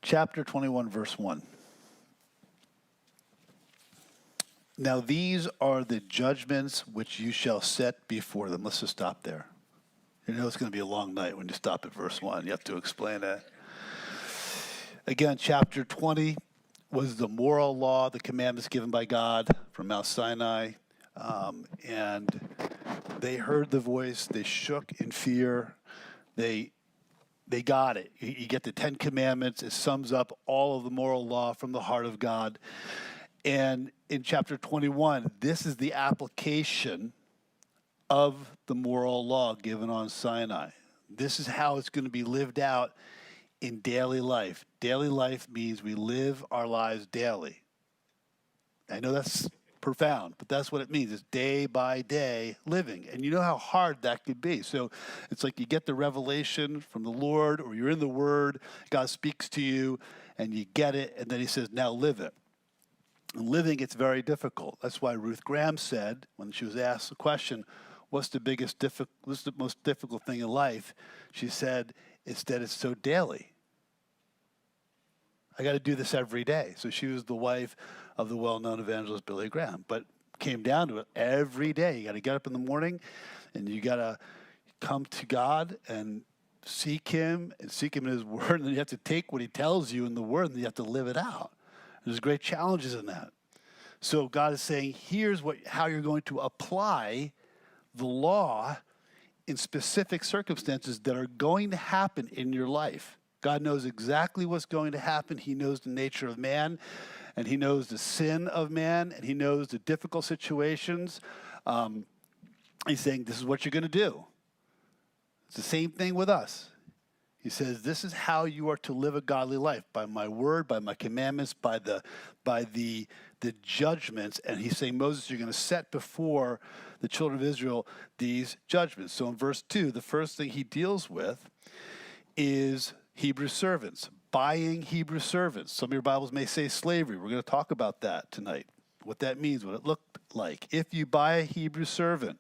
chapter 21, verse 1. Now these are the judgments which you shall set before them. Let's just stop there. You know it's going to be a long night when you stop at verse 1. You have to explain that. Again, chapter 20 was the moral law, the commandments given by God from Mount Sinai. And they heard the voice. They shook in fear. They got it. You get the 10 Commandments. It sums up all of the moral law from the heart of God. And in chapter 21, this is the application of the moral law given on Sinai. This is how it's going to be lived out in daily life. Daily life means we live our lives daily. I know that's profound, but that's what it means. It's day by day living. And you know how hard that could be. So it's like you get the revelation from the Lord, or you're in the Word, God speaks to you, and you get it, and then he says, now live it. And living, it's very difficult. That's why Ruth Graham said, when she was asked the question, what's the most difficult thing in life? She said, it's that it's so daily. I got to do this every day. So she was the wife of the well-known evangelist Billy Graham. But came down to it every day. You got to get up in the morning, and you got to come to God and seek him in his word. And then you have to take what he tells you in the word, and then you have to live it out. There's great challenges in that. So God is saying, here's how you're going to apply the law in specific circumstances that are going to happen in your life. God knows exactly what's going to happen. He knows the nature of man, and he knows the sin of man, and he knows the difficult situations. He's saying, this is what you're going to do. It's the same thing with us. He says, this is how you are to live a godly life, by my word, by my commandments, by the judgments. And he's saying, Moses, you're going to set before the children of Israel these judgments. So in verse 2, the first thing he deals with is Hebrew servants, buying Hebrew servants. Some of your Bibles may say slavery. We're going to talk about that tonight, what that means, what it looked like. If you buy a Hebrew servant,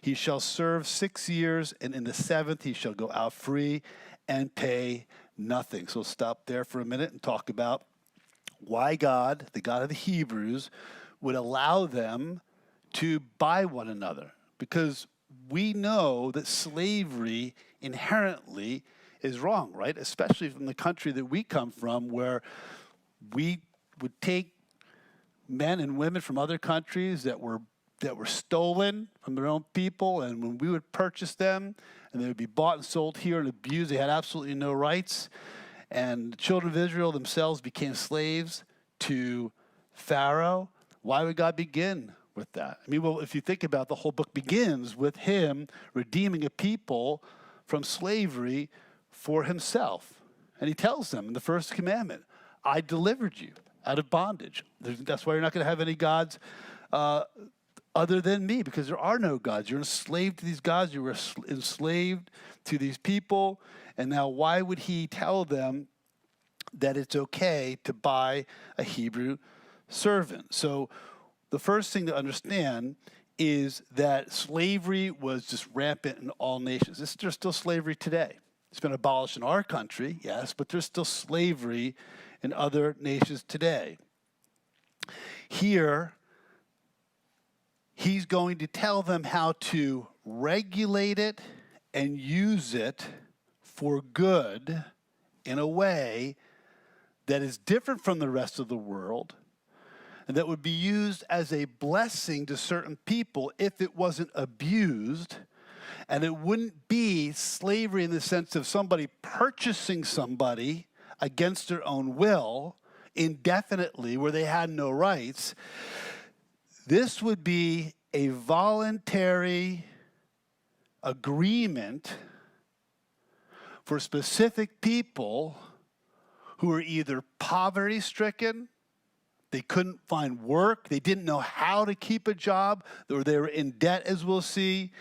he shall serve 6 years, and in the 7th he shall go out free and pay nothing. So stop there for a minute and talk about why God, the God of the Hebrews, would allow them to buy one another. Because we know that slavery inherently is wrong, right? Especially from the country that we come from, where we would take men and women from other countries that were stolen from their own people, and when we would purchase them, and they would be bought and sold here and abused, they had absolutely no rights. And the children of Israel themselves became slaves to Pharaoh. Why would God begin with that? I mean, well, if you think about it, the whole book begins with him redeeming a people from slavery for himself. And he tells them in the first commandment, I delivered you out of bondage. That's why you're not going to have any gods other than me, because there are no gods. You're enslaved to these gods. You were enslaved to these people. And now why would he tell them that it's okay to buy a Hebrew servant? So the first thing to understand is that slavery was just rampant in all nations. There's still slavery today. It's been abolished in our country, yes, but there's still slavery in other nations today. Here, he's going to tell them how to regulate it and use it for good in a way that is different from the rest of the world, and that would be used as a blessing to certain people if it wasn't abused. And it wouldn't be slavery in the sense of somebody purchasing somebody against their own will indefinitely, where they had no rights. This would be a voluntary agreement for specific people who are either poverty-stricken, they couldn't find work, they didn't know how to keep a job, or they were in debt, as we'll see.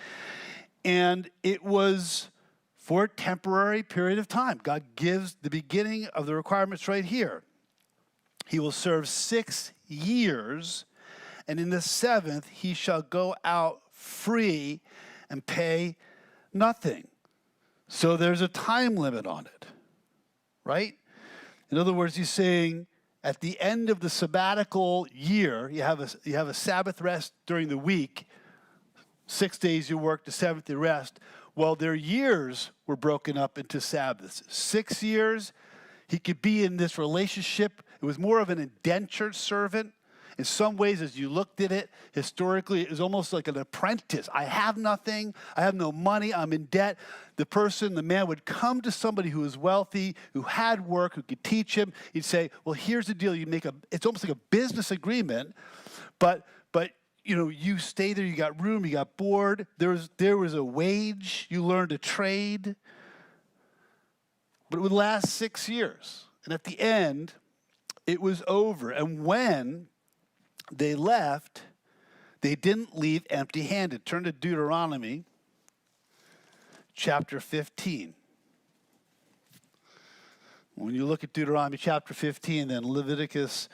And it was for a temporary period of time. God gives the beginning of the requirements right here. He will serve 6 years, and in the 7th he shall go out free and pay nothing. So there's a time limit on it, right? In other words, he's saying at the end of the sabbatical year, you have a Sabbath rest during the week. 6 days you work, the seventh you rest. Well, their years were broken up into Sabbaths. 6 years, he could be in this relationship. It was more of an indentured servant. In some ways, as you looked at it, historically, it was almost like an apprentice. I have nothing. I have no money. I'm in debt. The man would come to somebody who was wealthy, who had work, who could teach him. He'd say, well, here's the deal. It's almost like a business agreement, but you stay there, you got room, you got board. There was a wage. You learned a trade. But it would last 6 years. And at the end, it was over. And when they left, they didn't leave empty-handed. Turn to Deuteronomy chapter 15. When you look at Deuteronomy chapter 15, then Leviticus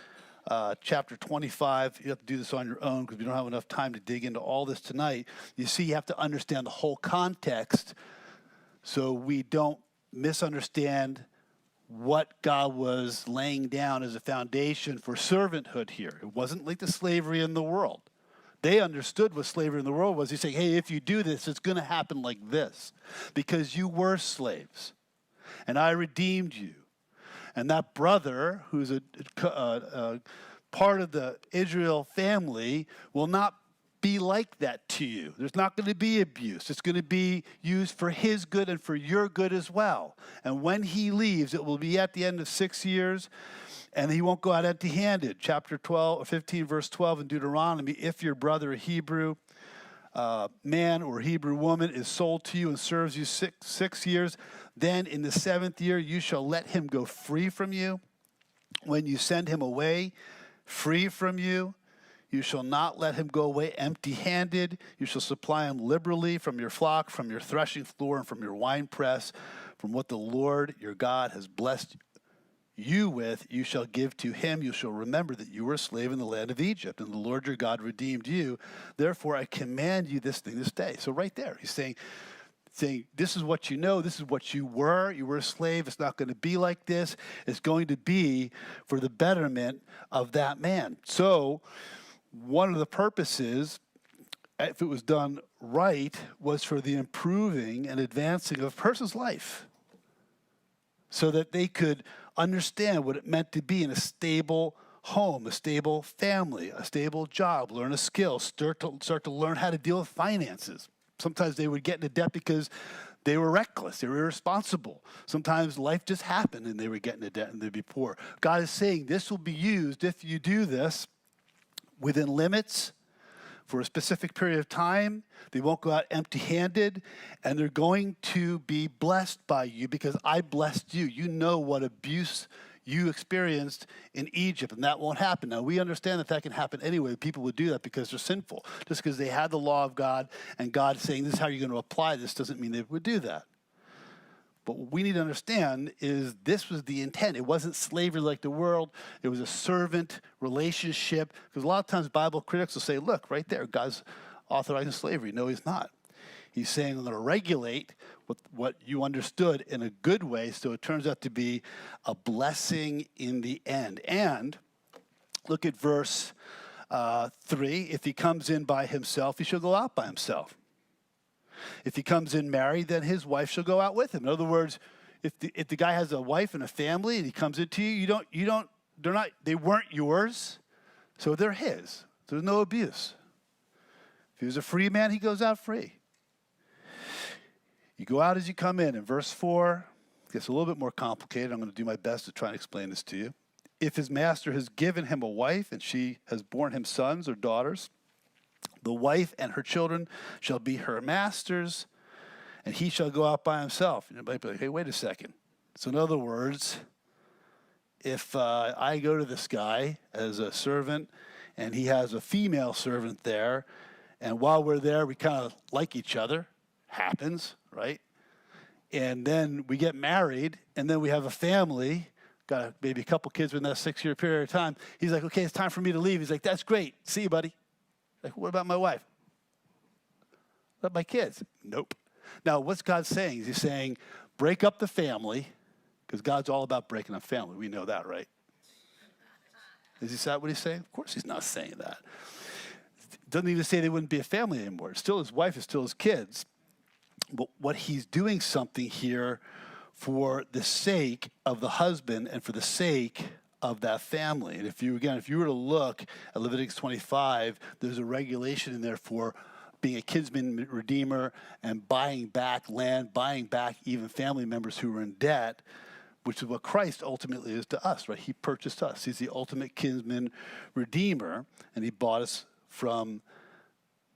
chapter 25, you have to do this on your own because we don't have enough time to dig into all this tonight. You see, you have to understand the whole context so we don't misunderstand what God was laying down as a foundation for servanthood here. It wasn't like the slavery in the world. They understood what slavery in the world was. He's saying, hey, if you do this, it's going to happen like this because you were slaves and I redeemed you. And that brother, who's a part of the Israel family, will not be like that to you. There's not going to be abuse. It's going to be used for his good and for your good as well. And when he leaves, it will be at the end of 6 years, and he won't go out empty-handed. Chapter 15, verse 12 in Deuteronomy, if your brother, a Hebrew man or Hebrew woman, is sold to you and serves you six years, then in the 7th year you shall let him go free from you. When you send him away free from you, you shall not let him go away empty-handed. You shall supply him liberally from your flock, from your threshing floor, and from your winepress. From what the Lord your God has blessed you with, you shall give to him. You shall remember that you were a slave in the land of Egypt, and the Lord your God redeemed you. Therefore, I command you this thing this day. So right there, he's saying, this is what you know, this is what you were. You were a slave. It's not going to be like this. It's going to be for the betterment of that man. So one of the purposes, if it was done right, was for the improving and advancing of a person's life so that they could understand what it meant to be in a stable home, a stable family, a stable job, learn a skill, start to learn how to deal with finances. Sometimes they would get into debt because they were reckless, they were irresponsible. Sometimes life just happened and they would get into debt and they'd be poor. God is saying this will be used if you do this within limits for a specific period of time. They won't go out empty-handed, and they're going to be blessed by you because I blessed you. You know what abuse you experienced in Egypt, and that won't happen. Now, we understand that can happen anyway. People would do that because they're sinful. Just because they had the law of God and God saying this is how you're going to apply this doesn't mean they would do that. But what we need to understand is this was the intent. It wasn't slavery like the world. It was a servant relationship. Because a lot of times Bible critics will say, look, right there, God's authorizing slavery. No, he's not. He's saying I'm going to regulate what you understood in a good way so it turns out to be a blessing in the end. And look at verse 3. If he comes in by himself, he shall go out by himself. If he comes in married, then his wife shall go out with him. In other words, if the guy has a wife and a family and he comes into you, they weren't yours, so they're his. There's no abuse. If he was a free man, he goes out free. You go out as you come in. In verse 4, it gets a little bit more complicated. I'm going to do my best to try and explain this to you. If his master has given him a wife and she has borne him sons or daughters, the wife and her children shall be her master's, and he shall go out by himself. And you might be like, hey, wait a second. So in other words, if I go to this guy as a servant, and he has a female servant there, and while we're there, we kind of like each other, happens, right? And then we get married, and then we have a family, got maybe a couple kids within that 6-year period of time. He's like, okay, it's time for me to leave. He's like, that's great. See you, buddy. Like, what about my wife? What about my kids? Nope. Now, what's God saying? He's saying, break up the family, Because God's all about breaking up family. We know that, right? Is that what he's saying? Of course he's not saying that. Doesn't even say they wouldn't be a family anymore. It's still his wife, it's still his kids. But what he's doing something here for the sake of the husband and for the sake of that family. And if you were to look at Leviticus 25, there's a regulation in there for being a kinsman redeemer and buying back land, buying back even family members who were in debt, which is what Christ ultimately is to us, right? He purchased us. He's the ultimate kinsman redeemer, and he bought us from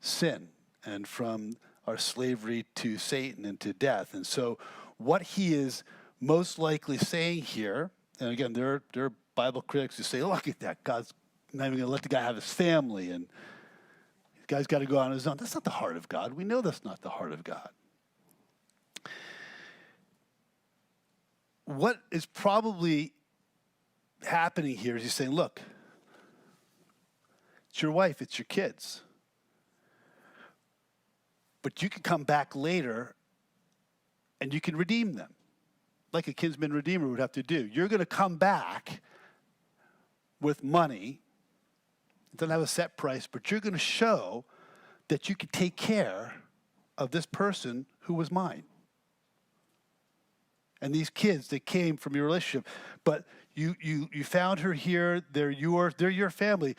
sin and from our slavery to Satan and to death. And so what he is most likely saying here, and again, there are Bible critics who say, look at that, God's not even going to let the guy have his family, and the guy's got to go on his own. That's not the heart of God. We know that's not the heart of God. What is probably happening here is he's saying, look, it's your wife, it's your kids. But you can come back later and you can redeem them, like a kinsman redeemer would have to do. You're going to come back with money. It doesn't have a set price, but you're going to show that you can take care of this person who was mine. And these kids that came from your relationship. But you found her here, they're your family.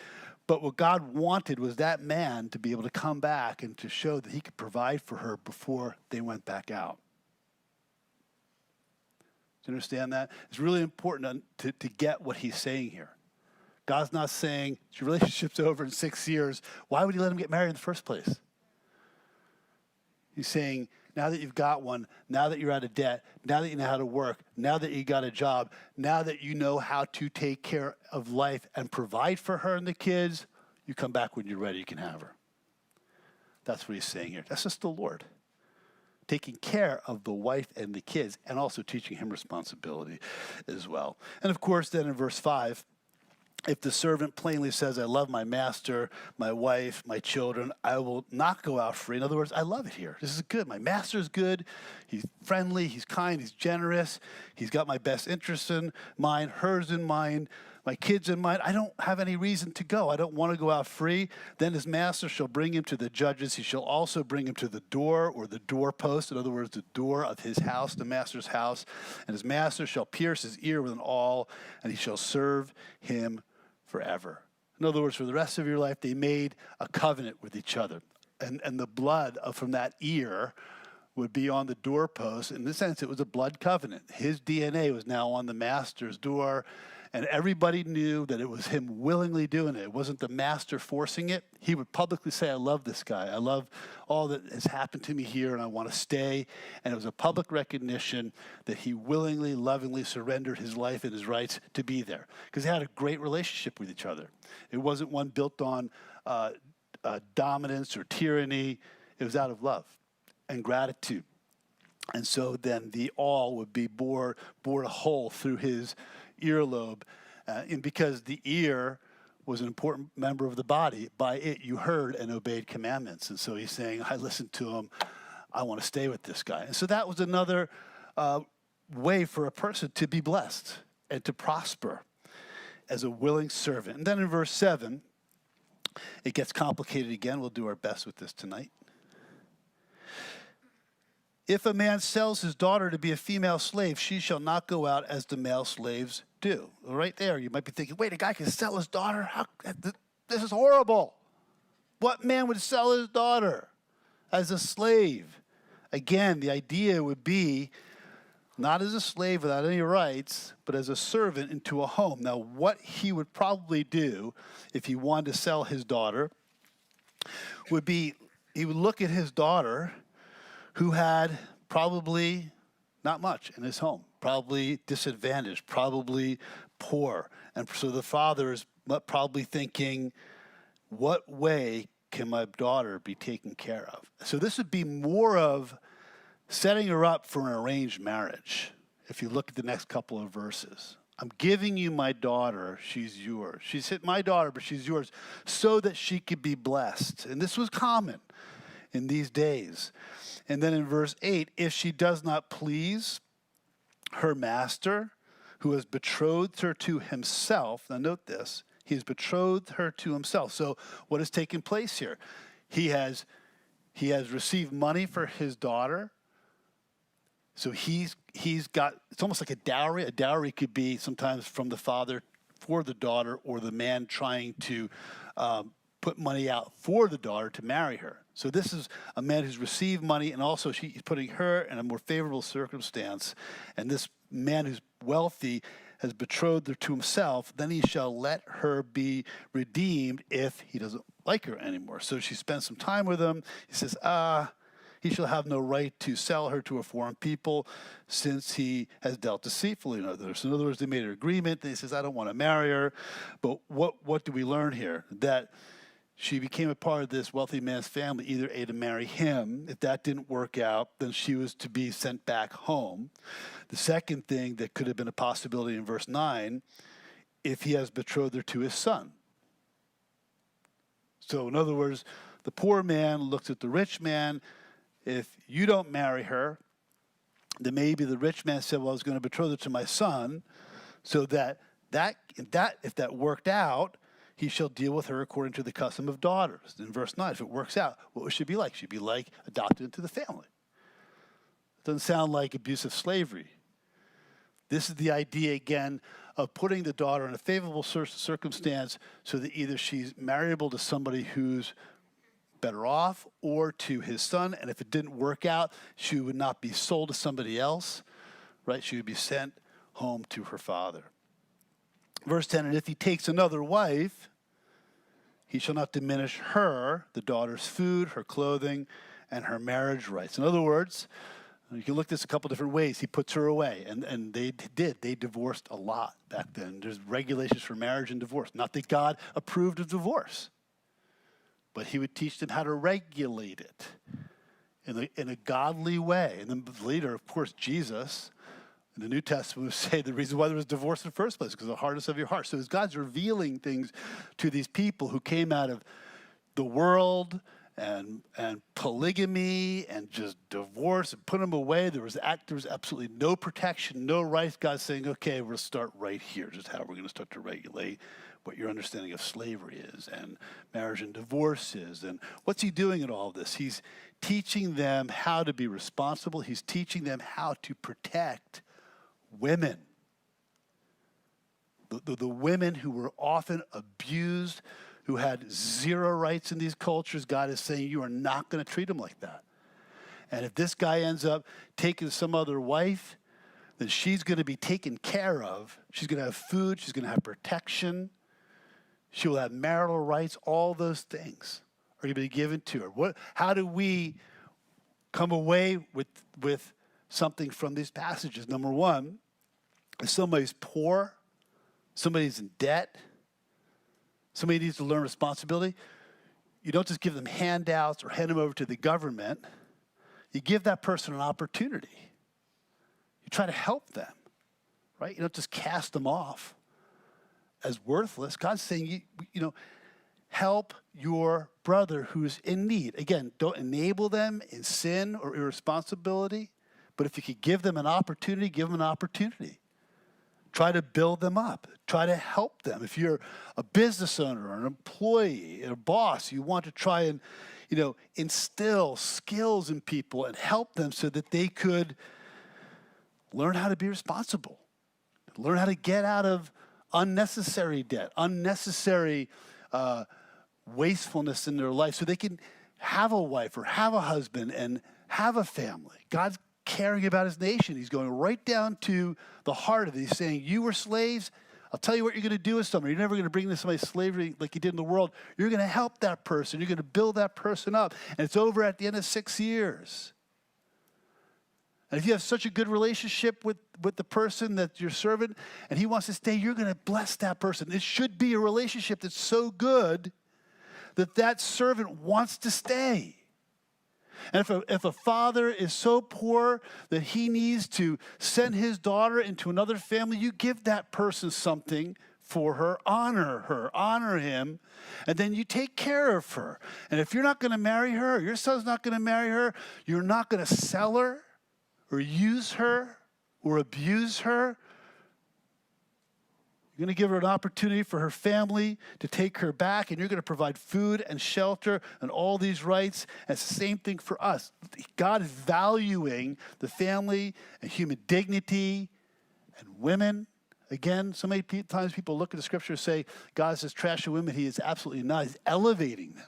But what God wanted was that man to be able to come back and to show that he could provide for her before they went back out. Do you understand that? It's really important to get what he's saying here. God's not saying your relationship's over in 6 years. Why would he let him get married in the first place? He's saying, now that you've got one, now that you're out of debt, now that you know how to work, now that you got a job, now that you know how to take care of life and provide for her and the kids, you come back when you're ready, you can have her. That's what he's saying here. That's just the Lord taking care of the wife and the kids and also teaching him responsibility as well. And of course, then in verse 5, if the servant plainly says, I love my master, my wife, my children, I will not go out free. In other words, I love it here. This is good. My master's good. He's friendly. He's kind. He's generous. He's got my best interests in mind, hers in mind, my kids in mind. I don't have any reason to go. I don't want to go out free. Then his master shall bring him to the judges. He shall also bring him to the door or the doorpost. In other words, the door of his house, the master's house. And his master shall pierce his ear with an awl, and he shall serve him forever. In other words, for the rest of your life, they made a covenant with each other. And the blood from that ear would be on the doorpost. In this sense, it was a blood covenant. His DNA was now on the master's door, and everybody knew that it was him willingly doing it. It wasn't the master forcing it. He would publicly say, I love this guy. I love all that has happened to me here, and I want to stay. And it was a public recognition that he willingly, lovingly surrendered his life and his rights to be there. Because they had a great relationship with each other. It wasn't one built on dominance or tyranny. It was out of love and gratitude. And so then the awl would be bored a hole through his earlobe, and because the ear was an important member of the body, by it you heard and obeyed commandments. And so he's saying, I listened to him, I want to stay with this guy. And so that was another way for a person to be blessed and to prosper as a willing servant. And then in verse 7, it gets complicated again. We'll do our best with this tonight. If a man sells his daughter to be a female slave, she shall not go out as the male slaves do. Right there, you might be thinking, wait, a guy can sell his daughter? This is horrible. What man would sell his daughter as a slave? Again, the idea would be not as a slave without any rights, but as a servant into a home. Now, what he would probably do if he wanted to sell his daughter would be he would look at his daughter who had probably not much in his home, probably disadvantaged, probably poor. And so the father is probably thinking, what way can my daughter be taken care of? So this would be more of setting her up for an arranged marriage. If you look at the next couple of verses, I'm giving you my daughter, she's yours. She's my daughter, but she's yours, so that she could be blessed. And this was common in these days. And then in verse 8, if she does not please her master, who has betrothed her to himself. Now note this. He has betrothed her to himself. So what has taken place here? He has received money for his daughter. So he's got, it's almost like a dowry. A dowry could be sometimes from the father for the daughter, or the man trying to put money out for the daughter to marry her. So this is a man who's received money, and also he's putting her in a more favorable circumstance. And this man who's wealthy has betrothed her to himself. Then he shall let her be redeemed if he doesn't like her anymore. So she spends some time with him. He says, he shall have no right to sell her to a foreign people, since he has dealt deceitfully in others. In other words, they made an agreement. And he says, I don't want to marry her. But what do we learn here? That she became a part of this wealthy man's family, either A, to marry him. If that didn't work out, then she was to be sent back home. The second thing that could have been a possibility in verse 9, if he has betrothed her to his son. So in other words, the poor man looks at the rich man. If you don't marry her, then maybe the rich man said, well, I was going to betroth her to my son, so that if that worked out, he shall deal with her according to the custom of daughters. In verse 9, if it works out, what would she be like? She'd be like adopted into the family. It doesn't sound like abusive slavery. This is the idea, again, of putting the daughter in a favorable circumstance so that either she's marriable to somebody who's better off, or to his son. And if it didn't work out, she would not be sold to somebody else, right? She would be sent home to her father. Verse 10, and if he takes another wife, he shall not diminish her, the daughter's food, her clothing, and her marriage rights. In other words, you can look at this a couple different ways. He puts her away, and they did. They divorced a lot back then. There's regulations for marriage and divorce. Not that God approved of divorce, but he would teach them how to regulate it in a godly way. And then later, of course, Jesus in the New Testament would say the reason why there was divorce in the first place, because of the hardness of your heart. So as God's revealing things to these people who came out of the world and polygamy and just divorce and put them away, there was absolutely no protection, no rights. God's saying, okay, we'll start right here, just how we're going to start to regulate what your understanding of slavery is and marriage and divorce is. And what's he doing in all of this? He's teaching them how to be responsible. He's teaching them how to protect women. The women who were often abused, who had zero rights in these cultures. God is saying you are not going to treat them like that. And if this guy ends up taking some other wife, then she's going to be taken care of. She's going to have food. She's going to have protection. She will have marital rights. All those things are going to be given to her. How do we come away with something from these passages? Number one, if somebody's poor, somebody's in debt, somebody needs to learn responsibility, you don't just give them handouts or hand them over to the government. You give that person an opportunity. You try to help them, right? You don't just cast them off as worthless. God's saying, help your brother who's in need. Again, don't enable them in sin or irresponsibility, but if you could give them an opportunity, give them an opportunity. Try to build them up. Try to help them. If you're a business owner or an employee or a boss, you want to try and, instill skills in people and help them so that they could learn how to be responsible, learn how to get out of unnecessary debt, unnecessary wastefulness in their life, so they can have a wife or have a husband and have a family. God's caring about his nation. He's going right down to the heart of it. He's saying, you were slaves. I'll tell you what you're going to do with somebody. You're never going to bring somebody slavery like you did in the world. You're going to help that person. You're going to build that person up. And it's over at the end of 6 years. And if you have such a good relationship with the person that you're serving and he wants to stay, you're going to bless that person. It should be a relationship that's so good that servant wants to stay. And if a father is so poor that he needs to send his daughter into another family, you give that person something for her, honor him, and then you take care of her. And if you're not going to marry her, or your son's not going to marry her, you're not going to sell her or use her or abuse her, you're going to give her an opportunity for her family to take her back, and you're going to provide food and shelter and all these rights. And it's the same thing for us. God is valuing the family and human dignity and women. Again, so many times people look at the scripture and say, God says trash women. He is absolutely not. He's elevating them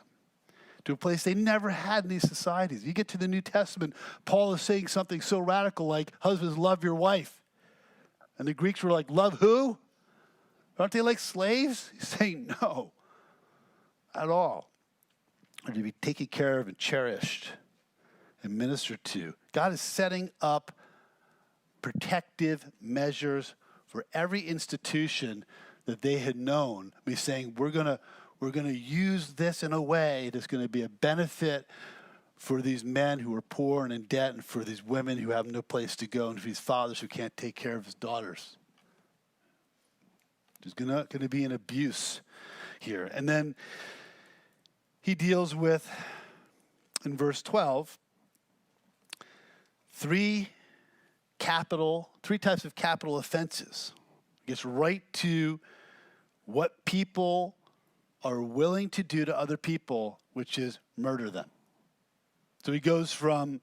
to a place they never had in these societies. You get to the New Testament, Paul is saying something so radical like, husbands, love your wife. And the Greeks were like, love who? Aren't they like slaves? He's saying no, at all. Or to be taken care of and cherished and ministered to. God is setting up protective measures for every institution that they had known. He's saying we're gonna use this in a way that's going to be a benefit for these men who are poor and in debt, and for these women who have no place to go, and for these fathers who can't take care of his daughters. There's going to be an abuse here. And then he deals with, in verse 12, three types of capital offenses. Gets right to what people are willing to do to other people, which is murder them. So he goes from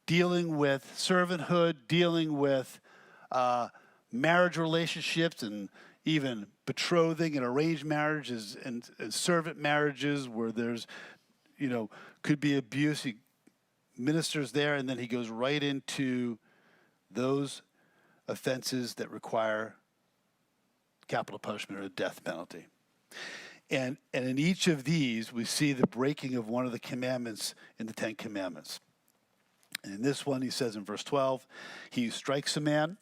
dealing with servanthood, dealing with marriage relationships, and even betrothing and arranged marriages and servant marriages where there's, could be abuse. He ministers there, and then he goes right into those offenses that require capital punishment or a death penalty. And in each of these, we see the breaking of one of the commandments in the Ten Commandments. And in this one, he says in verse 12, he who strikes a man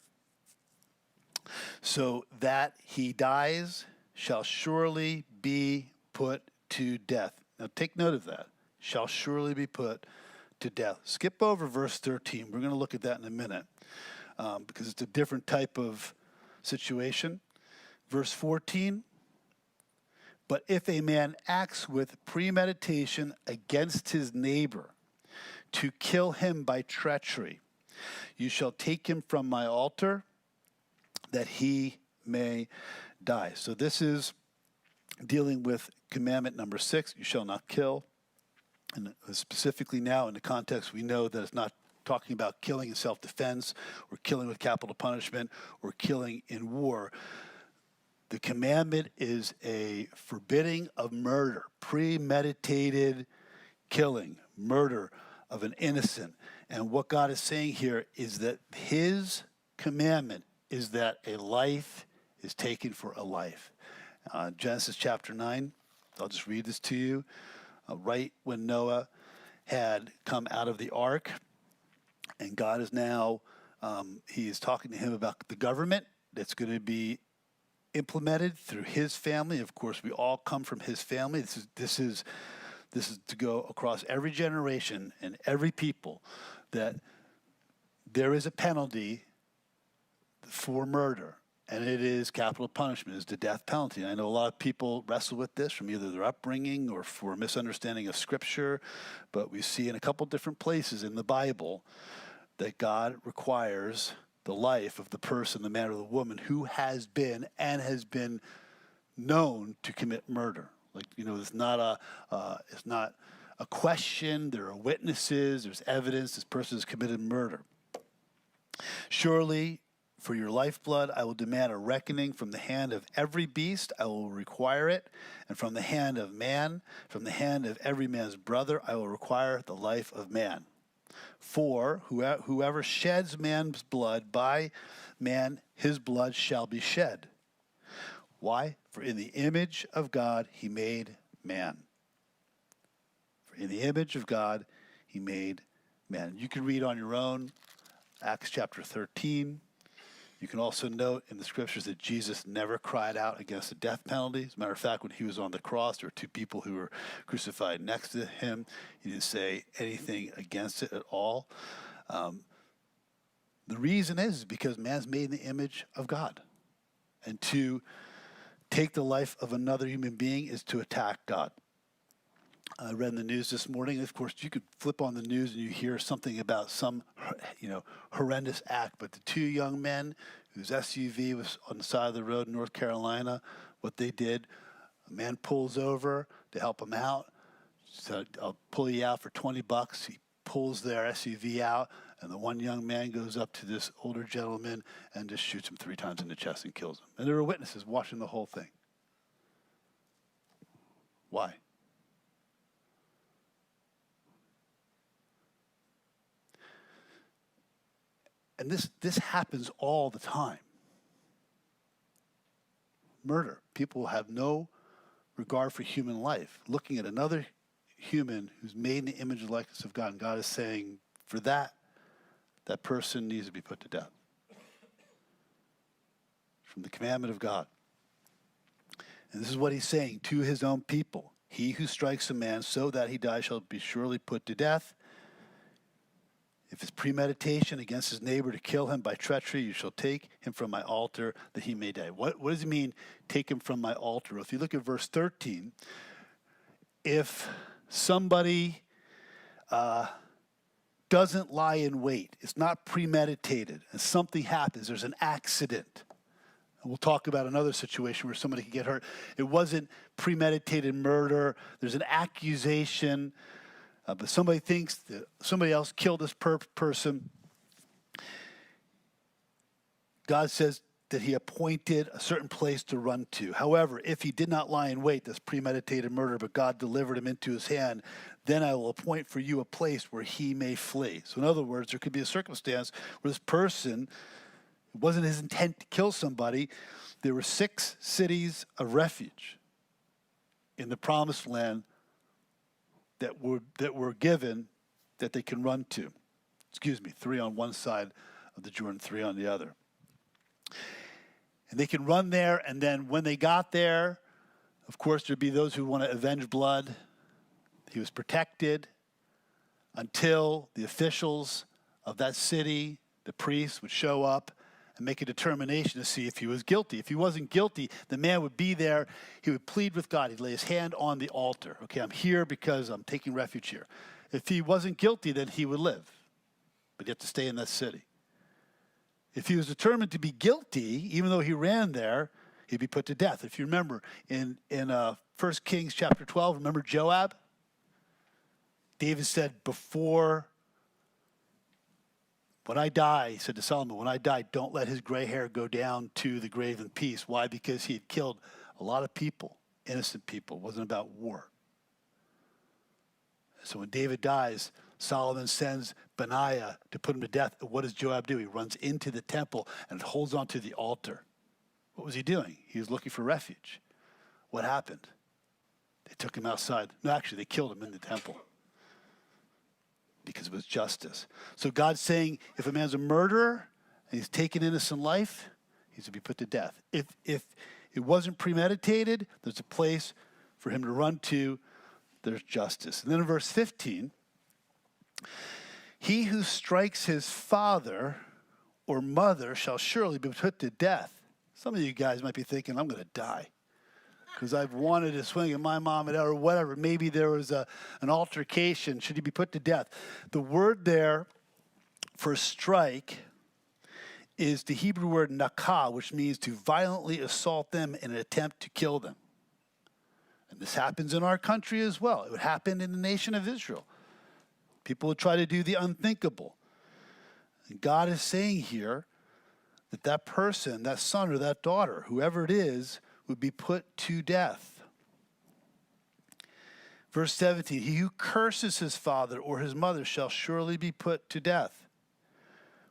so that he dies shall surely be put to death. Now take note of that. Shall surely be put to death. Skip over verse 13. We're going to look at that in a minute because it's a different type of situation. Verse 14, but if a man acts with premeditation against his neighbor to kill him by treachery, you shall take him from my altar that he may die. So this is dealing with commandment number 6, you shall not kill. And specifically now in the context, we know that it's not talking about killing in self-defense or killing with capital punishment or killing in war. The commandment is a forbidding of murder, premeditated killing, murder of an innocent. And what God is saying here is that his commandment is that a life is taken for a life. Genesis chapter 9, I'll just read this to you. Right when Noah had come out of the ark, and God is now, he is talking to him about the government that's going to be implemented through his family. Of course, we all come from his family. This is to go across every generation and every people, that there is a penalty for murder, and it is capital punishment, is the death penalty. And I know a lot of people wrestle with this from either their upbringing or for a misunderstanding of Scripture, but we see in a couple different places in the Bible that God requires the life of the person, the man or the woman who has been known to commit murder. Like, it's not a question. There are witnesses. There's evidence. This person has committed murder. Surely, for your lifeblood, I will demand a reckoning from the hand of every beast. I will require it. And from the hand of man, from the hand of every man's brother, I will require the life of man. For whoever sheds man's blood, by man his blood shall be shed. Why? For in the image of God he made man. For in the image of God he made man. You can read on your own, Acts chapter 13. You can also note in the scriptures that Jesus never cried out against the death penalty. As a matter of fact, when he was on the cross, there were two people who were crucified next to him. He didn't say anything against it at all. The reason is because man's made in the image of God. And to take the life of another human being is to attack God. I read in the news this morning. Of course, you could flip on the news and you hear something about some, horrendous act. But the two young men whose SUV was on the side of the road in North Carolina, what they did, a man pulls over to help him out. Said, "I'll pull you out for $20." He pulls their SUV out, and the one young man goes up to this older gentleman and just shoots him 3 times in the chest and kills him. And there were witnesses watching the whole thing. Why? And this happens all the time. Murder. People have no regard for human life. Looking at another human who's made in the image and likeness of God, and God is saying, for that person needs to be put to death. From the commandment of God. And this is what he's saying to his own people. He who strikes a man so that he dies shall be surely put to death. If it's premeditation against his neighbor to kill him by treachery, you shall take him from my altar that he may die. What does it mean, take him from my altar? If you look at verse 13, if somebody doesn't lie in wait, it's not premeditated, and something happens, there's an accident. And we'll talk about another situation where somebody could get hurt. It wasn't premeditated murder. There's an accusation. But somebody thinks that somebody else killed this person. God says that he appointed a certain place to run to. However, if he did not lie in wait, that's premeditated murder, but God delivered him into his hand, then I will appoint for you a place where he may flee. So in other words, there could be a circumstance where this person, it wasn't his intent to kill somebody. There were 6 cities of refuge in the promised land that were given that they can run to. 3 on one side of the Jordan, 3 on the other. And they can run there, and then when they got there, of course, there'd be those who want to avenge blood. He was protected until the officials of that city, the priests, would show up and make a determination to see if he was guilty. If he wasn't guilty, the man would be there. He would plead with God. He'd lay his hand on the altar. Okay, I'm here because I'm taking refuge here. If he wasn't guilty, then he would live. But you have to stay in that city. If he was determined to be guilty, even though he ran there, he'd be put to death. If you remember, in 1 Kings chapter 12, remember Joab? David said, when I die, he said to Solomon, when I die, don't let his gray hair go down to the grave in peace. Why? Because he had killed a lot of people, innocent people. It wasn't about war. So when David dies, Solomon sends Benaiah to put him to death. What does Joab do? He runs into the temple and holds onto the altar. What was he doing? He was looking for refuge. What happened? They took him outside. No, actually, they killed him in the temple. Because it was justice. So God's saying, if a man's a murderer and he's taken innocent life, he's to be put to death. If it wasn't premeditated, there's a place for him to run to. There's justice. And then in verse 15, he who strikes his father or mother shall surely be put to death. Some of you guys might be thinking, I'm going to die because I've wanted to swing at my mom or whatever. Maybe there was an altercation. Should he be put to death? The word there for strike is the Hebrew word nakah, which means to violently assault them in an attempt to kill them. And this happens in our country as well. It would happen in the nation of Israel. People would try to do the unthinkable. And God is saying here that that person, that son or that daughter, whoever it is, would be put to death. Verse 17, he who curses his father or his mother shall surely be put to death.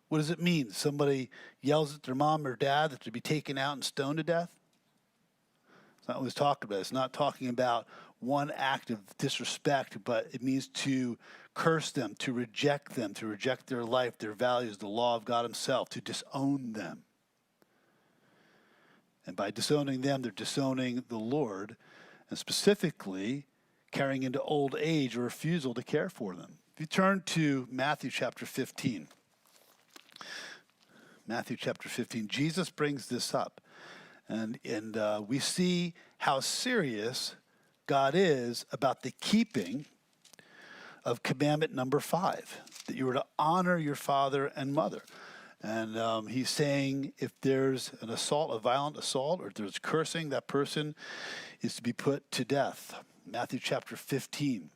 What does it mean? Somebody yells at their mom or dad that they're to be taken out and stoned to death? It's not what it's talking about. It's not talking about one act of disrespect, but it means to curse them, to reject their life, their values, the law of God himself, to disown them. And by disowning them, they're disowning the Lord, and specifically carrying into old age a refusal to care for them. If you turn to Matthew chapter 15. Matthew chapter 15, Jesus brings this up. And we see how serious God is about the keeping of commandment number 5, that you were to honor your father and mother. And he's saying if there's an assault, a violent assault, or if there's cursing, that person is to be put to death. Matthew chapter 15.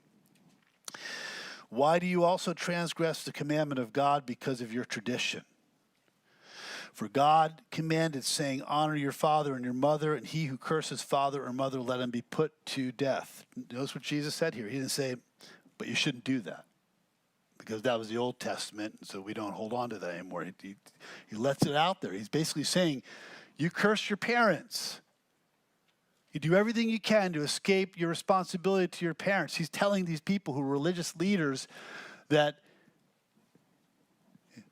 Why do you also transgress the commandment of God? Because of your tradition. For God commanded, saying, honor your father and your mother, and he who curses father or mother, let him be put to death. Notice what Jesus said here. He didn't say, but you shouldn't do that, because that was the Old Testament, so we don't hold on to that anymore. He lets it out there. He's basically saying, you curse your parents. You do everything you can to escape your responsibility to your parents. He's telling these people who are religious leaders that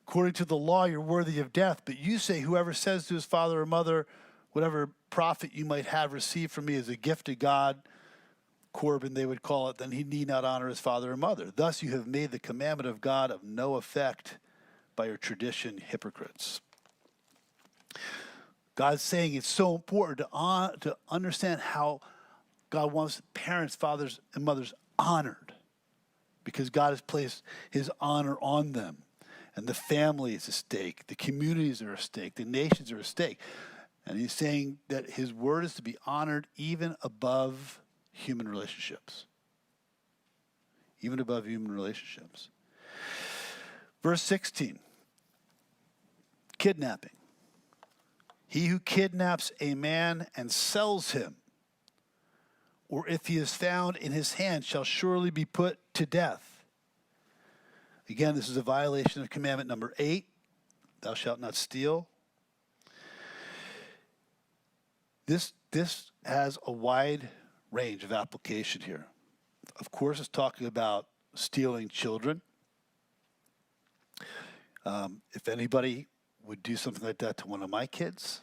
according to the law, you're worthy of death. But you say, whoever says to his father or mother, whatever profit you might have received from me as a gift to God, Corban they would call it, then he need not honor his father or mother. Thus you have made the commandment of God of no effect by your tradition, hypocrites. God's saying it's so important to understand how God wants parents, fathers, and mothers honored, because God has placed his honor on them. And the family is at stake, the communities are at stake, the nations are at stake. And he's saying that his word is to be honored even above human relationships. Even above human relationships. Verse 16. Kidnapping. He who kidnaps a man and sells him, or if he is found in his hand, shall surely be put to death. Again, this is a violation of commandment number 8, thou shalt not steal. This has a wide range of application here. Of course, it's talking about stealing children. If anybody would do something like that to one of my kids,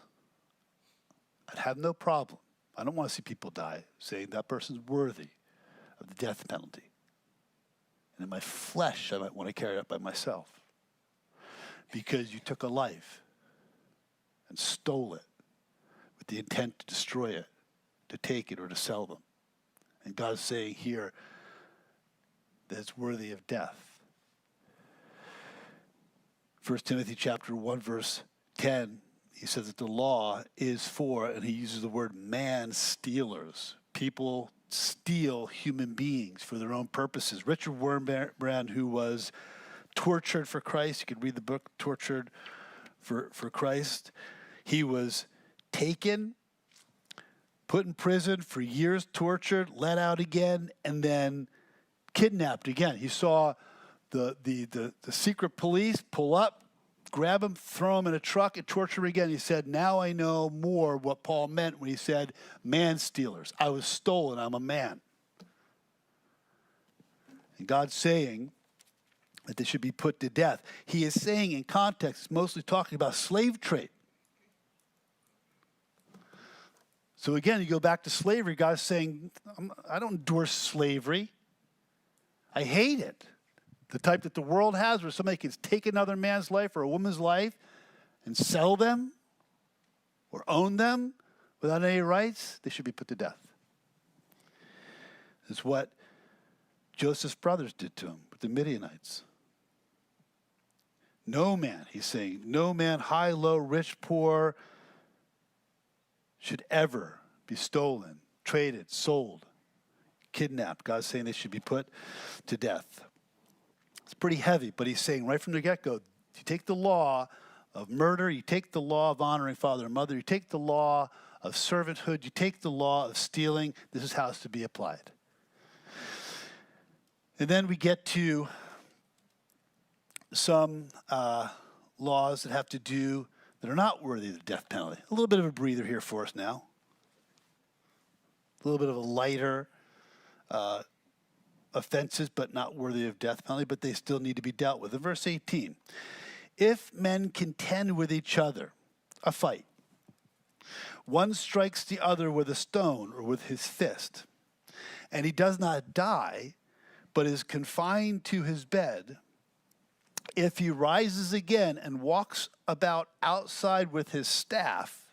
I'd have no problem. I don't want to see people die, saying that person's worthy of the death penalty. And in my flesh, I might want to carry it by myself. Because you took a life and stole it with the intent to destroy it, to take it, or to sell them. And God's saying here that it's worthy of death. 1 Timothy chapter 1, verse 10, he says that the law is for, and he uses the word man-stealers. People steal human beings for their own purposes. Richard Wurmbrand, who was tortured for Christ, you could read the book Tortured for Christ. He was taken, put in prison for years, tortured, let out again, and then kidnapped again. He saw the secret police pull up, grab him, throw him in a truck, and torture him again. He said, now I know more what Paul meant when he said man-stealers. I was stolen. I'm a man. And God's saying that they should be put to death. He is saying in context, mostly talking about slave trade. So again, you go back to slavery. God's saying, I don't endorse slavery. I hate it. The type that the world has, where somebody can take another man's life or a woman's life and sell them or own them without any rights, they should be put to death. It's what Joseph's brothers did to him with the Midianites. No man, he's saying, no man, high, low, rich, poor, should ever be stolen, traded, sold, kidnapped. God's saying they should be put to death. It's pretty heavy, but he's saying right from the get-go, you take the law of murder, you take the law of honoring father and mother, you take the law of servanthood, you take the law of stealing, this is how it's to be applied. And then we get to some laws that have to do, that are not worthy of the death penalty. A little bit of a breather here for us now. A little bit of a lighter offenses, but not worthy of death penalty, but they still need to be dealt with. In verse 18, if men contend with each other, a fight, one strikes the other with a stone or with his fist, and he does not die, but is confined to his bed, if he rises again and walks about outside with his staff,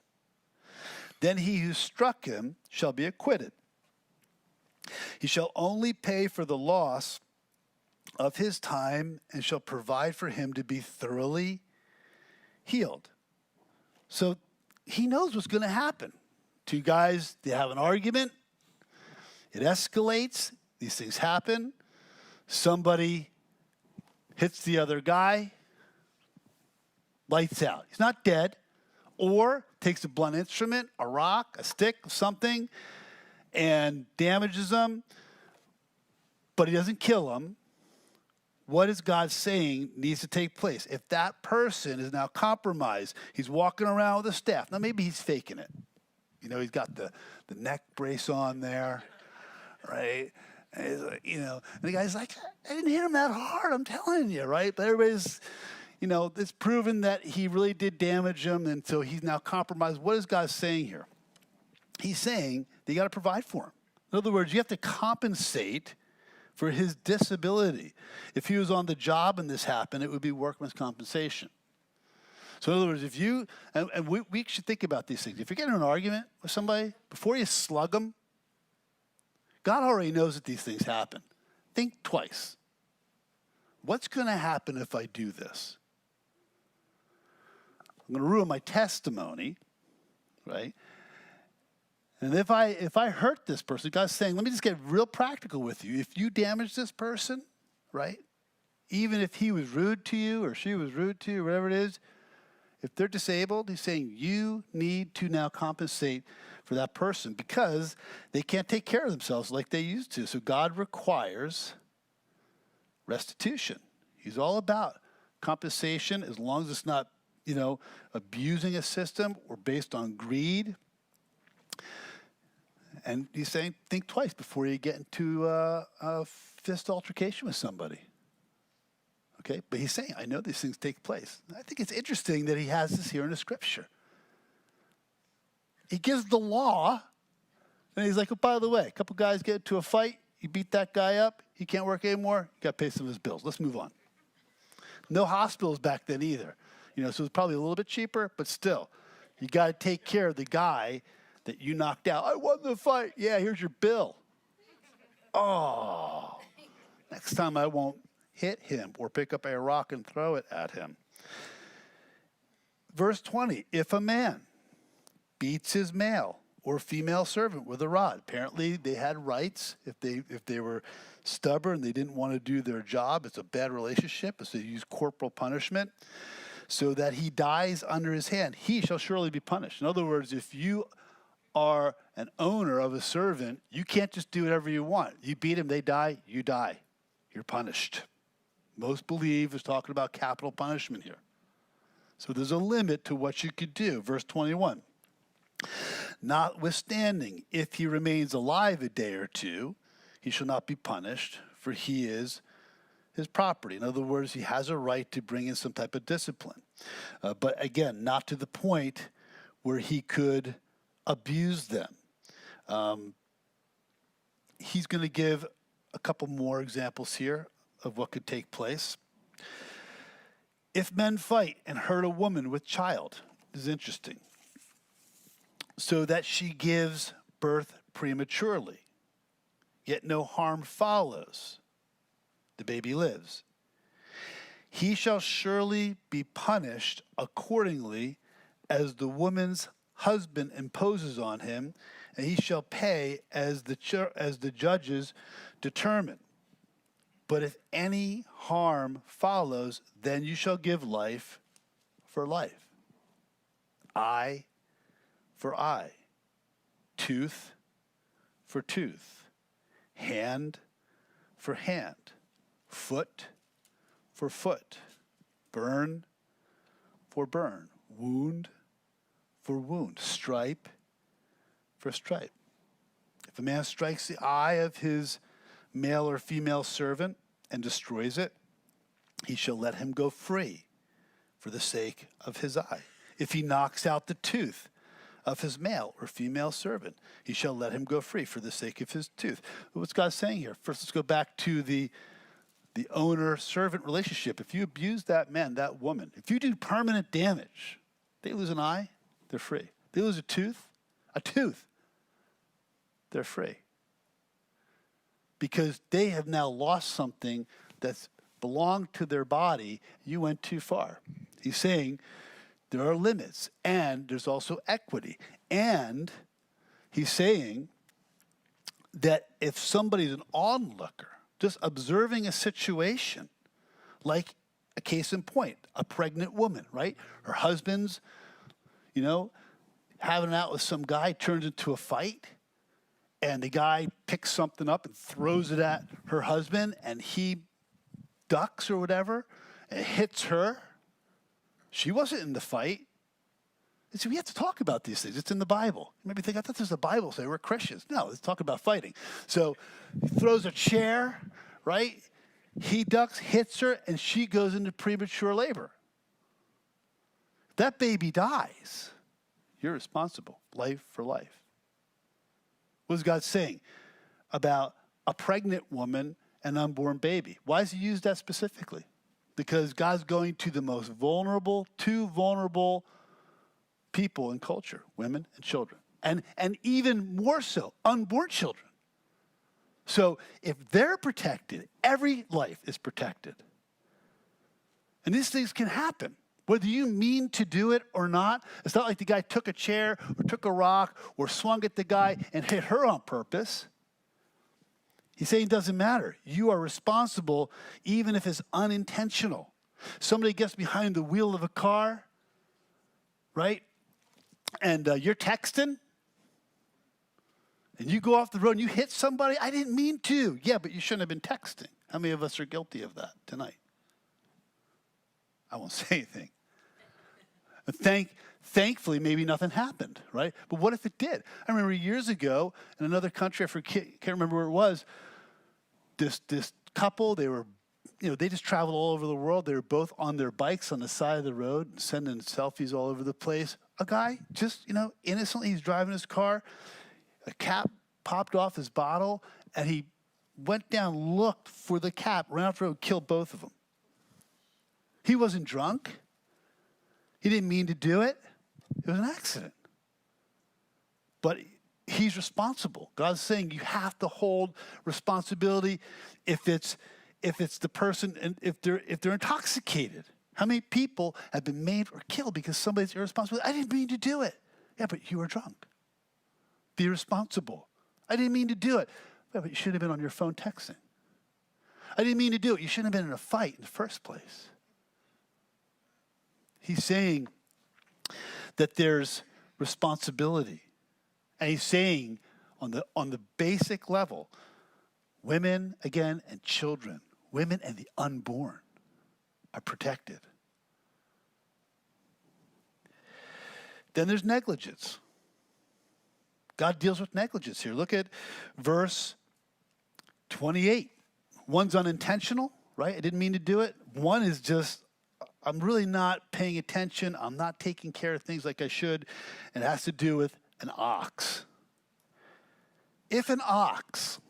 then he who struck him shall be acquitted. He shall only pay for the loss of his time and shall provide for him to be thoroughly healed. So he knows what's going to happen. Two guys, they have an argument. It escalates. These things happen. Somebody hits the other guy. Lights out. He's not dead. Or takes a blunt instrument, a rock, a stick, something, and damages him. But he doesn't kill him. What is God saying needs to take place? If that person is now compromised, he's walking around with a staff. Now, maybe he's faking it. You know, he's got the neck brace on there, right? And he's like, you know, and the guy's like, I didn't hit him that hard, I'm telling you, right? But everybody's, you know, it's proven that he really did damage him, and so he's now compromised. What is God saying here? He's saying that you got to provide for him. In other words, you have to compensate for his disability. If he was on the job and this happened, it would be workman's compensation. So in other words, if you, and we should think about these things. If you get in an argument with somebody, before you slug them, God already knows that these things happen. Think twice. What's going to happen if I do this? I'm going to ruin my testimony, right? And if I hurt this person, God's saying, let me just get real practical with you. If you damage this person, right? Even if he was rude to you or she was rude to you, whatever it is, if they're disabled, he's saying you need to now compensate for that person because they can't take care of themselves like they used to. So God requires restitution. He's all about compensation as long as it's not, you know, abusing a system or based on greed. And he's saying, think twice before you get into a fist altercation with somebody. Okay? But he's saying, I know these things take place. I think it's interesting that he has this here in the scripture. He gives the law, and he's like, oh, by the way, a couple guys get into a fight, you beat that guy up, he can't work anymore, you got to pay some of his bills. Let's move on. No hospitals back then either. You know, so it's probably a little bit cheaper, but still, you got to take care of the guy that you knocked out. I won the fight. Yeah, here's your bill. Oh, next time I won't hit him or pick up a rock and throw it at him. Verse 20, if a man beats his male or female servant with a rod. Apparently they had rights. If they were stubborn, they didn't want to do their job. It's a bad relationship. So they use corporal punishment so that he dies under his hand. He shall surely be punished. In other words, if you are an owner of a servant, you can't just do whatever you want. You beat him, they die, you die. You're punished. Most believe is talking about capital punishment here. So there's a limit to what you could do. Verse 21. Notwithstanding, if he remains alive a day or two, he shall not be punished, for he is his property. In other words, he has a right to bring in some type of discipline. But again, not to the point where he could abuse them. He's going to give a couple more examples here of what could take place. If men fight and hurt a woman with child, this is interesting, so that she gives birth prematurely, yet no harm follows, the baby lives, he shall surely be punished accordingly as the woman's husband imposes on him, and he shall pay as the judges determine. But if any harm follows, then you shall give life for life, eye for eye, tooth for tooth, hand for hand, foot for foot, burn for burn, wound for wound, stripe for stripe. If a man strikes the eye of his male or female servant and destroys it, he shall let him go free for the sake of his eye. If he knocks out the tooth of his male or female servant, he shall let him go free for the sake of his tooth. What's God saying here? First, let's go back to the owner-servant relationship. If you abuse that man, that woman, if you do permanent damage, they lose an eye, they're free. They lose a tooth, they're free. because they have now lost something that's belonged to their body. You went too far. He's saying there are limits, and there's also equity. And he's saying that if somebody's an onlooker, just observing a situation, like a case in point, a pregnant woman, right? Her husband's, having it out with some guy, turns into a fight, and the guy picks something up and throws it at her husband, and he ducks or whatever, and hits her. She wasn't in the fight. And so we have to talk about these things. It's in the Bible. You maybe think, I thought this was the Bible say we're Christians. No, let's talk about fighting. So he throws a chair, right? He ducks, hits her, and she goes into premature labor. If that baby dies, you're responsible. Life for life. What is God saying about a pregnant woman and unborn baby? Why does he use that specifically? Because God's going to the most vulnerable, two vulnerable people in culture, women and children. And even more so, unborn children. So if they're protected, every life is protected. And these things can happen, whether you mean to do it or not. It's not like the guy took a chair or took a rock or swung at the guy and hit her on purpose. He's saying it doesn't matter. You are responsible even if it's unintentional. Somebody gets behind the wheel of a car, right? And you're texting. And you go off the road and you hit somebody. I didn't mean to. Yeah, but you shouldn't have been texting. How many of us are guilty of that tonight? I won't say anything. Thankfully, maybe nothing happened, right? But what if it did? I remember years ago in another country, can't remember where it was, this couple, they were, they just traveled all over the world. They were both on their bikes on the side of the road, sending selfies all over the place. A guy just, innocently, he's driving his car. A cap popped off his bottle, and he went down, looked for the cap, ran off the road, killed both of them. He wasn't drunk. He didn't mean to do it. It was an accident. But he's responsible. God's saying you have to hold responsibility if it's the person and if they're intoxicated. How many people have been maimed or killed because somebody's irresponsible? I didn't mean to do it. Yeah, but you were drunk. Be responsible. I didn't mean to do it. Yeah, but you should have been on your phone texting. I didn't mean to do it. You shouldn't have been in a fight in the first place. He's saying that there's responsibility. And he's saying on the basic level, women, again, and children, women and the unborn are protected. Then there's negligence. God deals with negligence here. Look at verse 28. One's unintentional, right? I didn't mean to do it. One is just, I'm really not paying attention. I'm not taking care of things like I should. It has to do with an ox. If an ox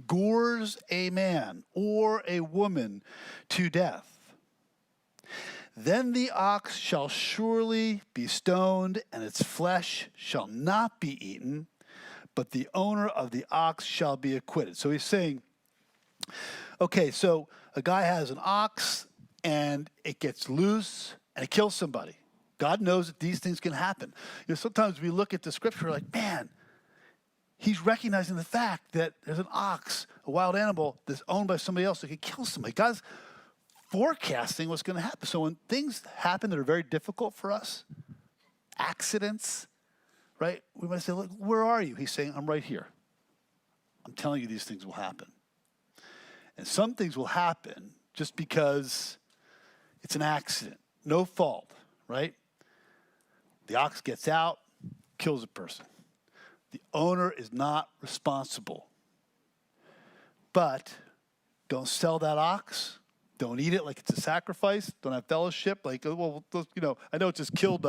gores a man or a woman to death, then the ox shall surely be stoned, and its flesh shall not be eaten, but the owner of the ox shall be acquitted. So he's saying, okay, so a guy has an ox, and it gets loose, and it kills somebody. God knows that these things can happen. Sometimes we look at the scripture like, man, he's recognizing the fact that there's an ox, a wild animal, that's owned by somebody else that could kill somebody. God's forecasting what's going to happen. So when things happen that are very difficult for us, accidents, right? We might say, look, where are you? He's saying, I'm right here. I'm telling you these things will happen. And some things will happen just because it's an accident. No fault, right? The ox gets out, kills a person. The owner is not responsible. But don't sell that ox. Don't eat it like it's a sacrifice. Don't have fellowship. Like, well, I know it just killed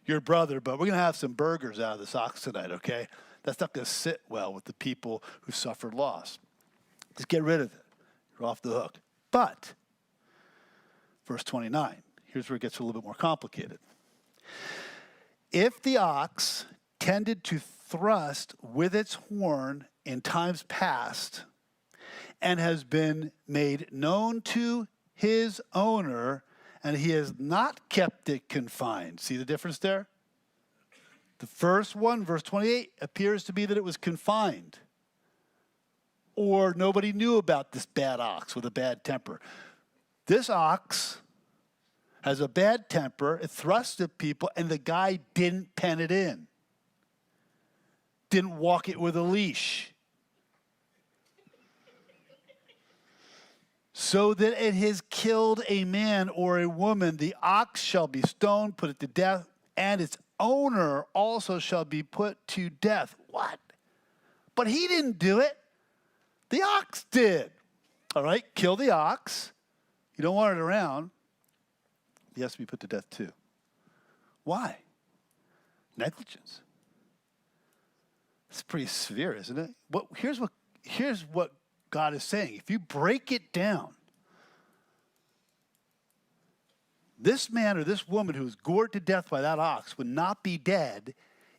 your brother, but we're going to have some burgers out of this ox tonight, okay? That's not going to sit well with the people who suffered loss. Just get rid of it. You're off the hook. But, verse 29, here's where it gets a little bit more complicated. If the ox tended to thrust with its horn in times past, and has been made known to his owner, and he has not kept it confined. See the difference there? The first one, verse 28, appears to be that it was confined, or nobody knew about this bad ox with a bad temper. This ox has a bad temper, it thrusts at people, and the guy didn't pen it in. Didn't walk it with a leash. So that it has killed a man or a woman, the ox shall be stoned, put it to death, and its owner also shall be put to death. What? But he didn't do it. The ox did. All right, kill the ox. You don't want it around. He has to be put to death too. Why? Negligence. It's pretty severe, isn't it? Here's what God is saying. If you break it down, this man or this woman who was gored to death by that ox would not be dead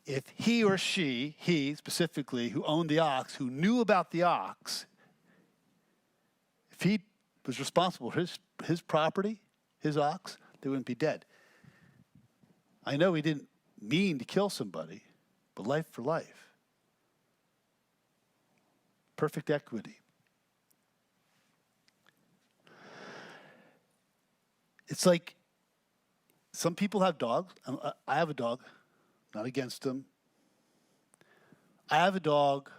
if he or she, he specifically, who owned the ox, who knew about the ox, if he was responsible for his property, his ox, they wouldn't be dead. I know he didn't mean to kill somebody, but life for life. Perfect equity. It's like some people have dogs. I have a dog, not against them. I have a dog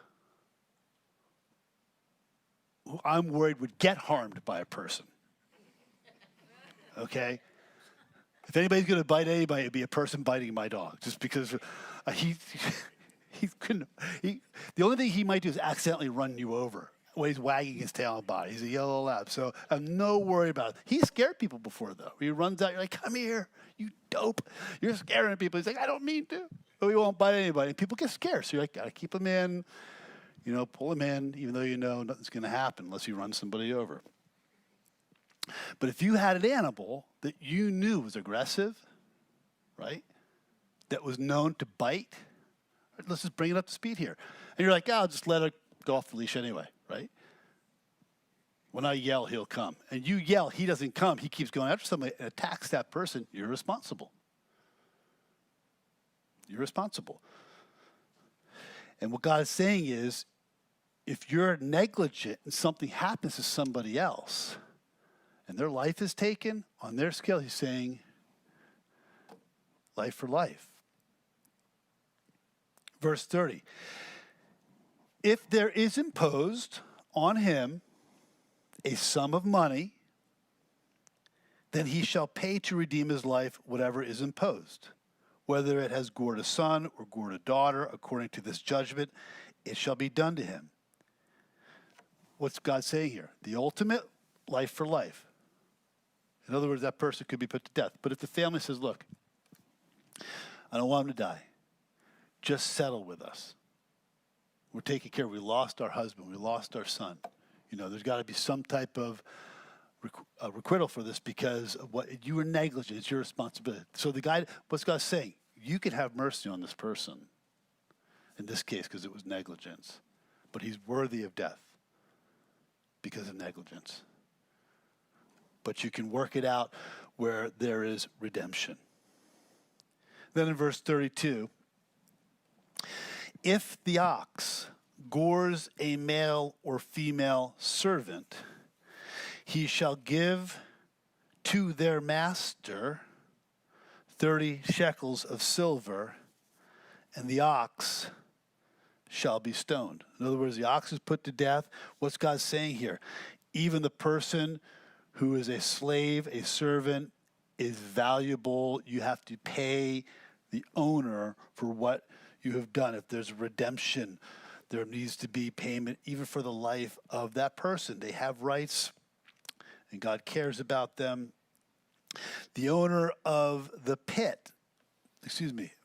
who I'm worried would get harmed by a person. Okay? If anybody's going to bite anybody, it'd be a person biting my dog, just because he couldn't. The only thing he might do is accidentally run you over when he's wagging his tail and body. He's a yellow lab, so I'm no worry about it. He scared people before, though. He runs out, you're like, come here, you dope. You're scaring people. He's like, I don't mean to. But he won't bite anybody. And people get scared, so you're like, gotta keep him in, pull him in, even though you know nothing's going to happen unless you run somebody over. But if you had an animal that you knew was aggressive, right, that was known to bite, let's just bring it up to speed here. And you're like, I'll just let it go off the leash anyway, right? When I yell, he'll come. And you yell, he doesn't come. He keeps going after somebody and attacks that person. You're responsible. You're responsible. And what God is saying is, if you're negligent and something happens to somebody else and their life is taken on their scale, he's saying, life for life. Verse 30. If there is imposed on him a sum of money, then he shall pay to redeem his life whatever is imposed. Whether it has gored a son or gored a daughter, according to this judgment, it shall be done to him. What's God saying here? The ultimate life for life. In other words, that person could be put to death. But if the family says, look, I don't want him to die. Just settle with us. We're taking care. We lost our husband. We lost our son. There's got to be some type of requital for this because of what you were negligent. It's your responsibility. So what's God saying? You can have mercy on this person in this case because it was negligence. But he's worthy of death because of negligence. But you can work it out where there is redemption. Then in verse 32, if the ox gores a male or female servant, he shall give to their master 30 shekels of silver, and the ox shall be stoned. In other words, the ox is put to death. What's God saying here? Even the person who is a slave, a servant, is valuable. You have to pay the owner for what you have done. If there's redemption, there needs to be payment even for the life of that person. They have rights, and God cares about them. The owner of the pit,